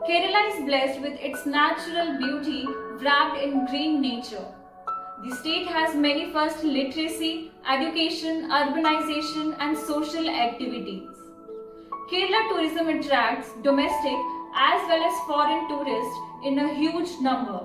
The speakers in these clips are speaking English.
Kerala is blessed with its natural beauty wrapped in green nature. The state has many first literacy, education, urbanization, and social activities. Kerala tourism attracts domestic as well as foreign tourists in a huge number.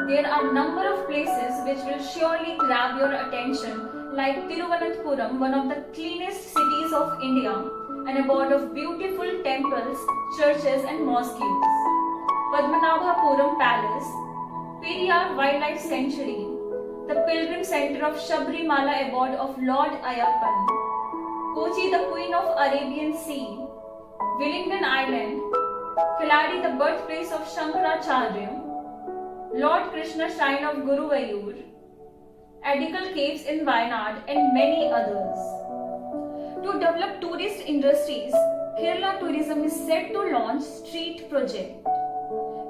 There are a number of places which will surely grab your attention, like Thiruvananthapuram, one of the cleanest cities of India, and abode of beautiful temples, churches and mosques. Padmanabhapuram Palace, Periyar Wildlife Sanctuary, the pilgrim center of Sabrimala, abode of Lord Ayyappan, Kochi, the Queen of Arabian Sea, Willingdon Island, Keladi, the birthplace of Shankaracharya, Lord Krishna Shrine of Guruvayur, Edical Caves in Wayanad, and many others. To develop tourist industries, Kerala Tourism is set to launch Street Project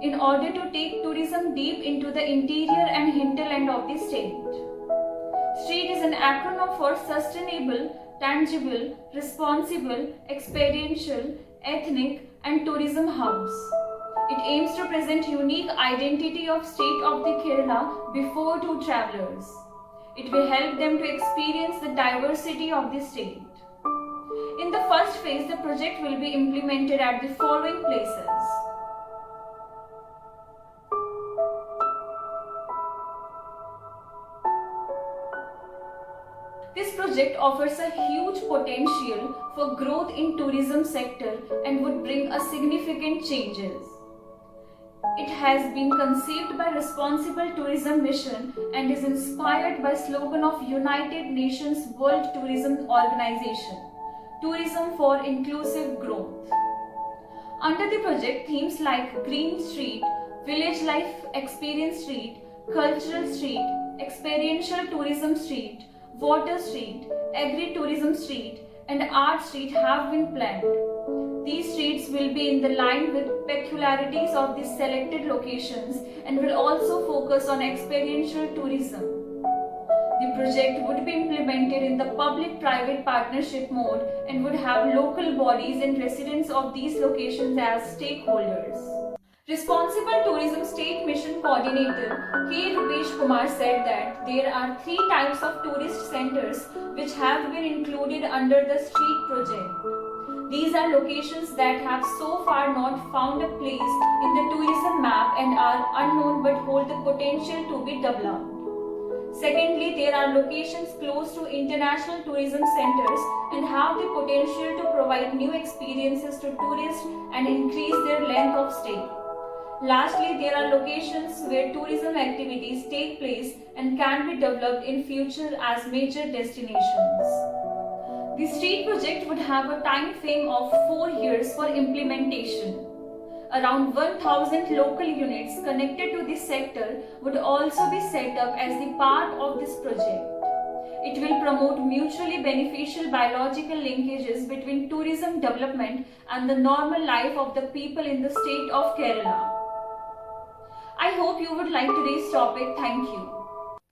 in order to take tourism deep into the interior and hinterland of the state. Street is an acronym for Sustainable, Tangible, Responsible, Experiential, Ethnic, and Tourism Hubs. It aims to present unique identity of state of the Kerala before to travelers. It will help them to experience the diversity of the state. In the first phase, the project will be implemented at the following places. This project offers a huge potential for growth in tourism sector and would bring a significant changes. It has been conceived by Responsible Tourism Mission and is inspired by slogan of United Nations World Tourism Organization, Tourism for Inclusive Growth. Under the project, themes like Green Street, Village Life Experience Street, Cultural Street, Experiential Tourism Street, Water Street, Agri-Tourism Street, and Art Street have been planned. These streets will be in the line with peculiarities of the selected locations and will also focus on experiential tourism. The project would be implemented in the public-private partnership mode and would have local bodies and residents of these locations as stakeholders. Responsible Tourism State Mission Coordinator K. Rupesh Kumar said that there are 3 types of tourist centers which have been included under the street project. These are locations that have so far not found a place in the tourism map and are unknown but hold the potential to be developed. Secondly, there are locations close to international tourism centers and have the potential to provide new experiences to tourists and increase their length of stay. Lastly, there are locations where tourism activities take place and can be developed in future as major destinations. The street project would have a time frame of 4 years for implementation. Around 1,000 local units connected to this sector would also be set up as the part of this project. It will promote mutually beneficial biological linkages between tourism development and the normal life of the people in the state of Kerala. I hope you would like today's topic. Thank you.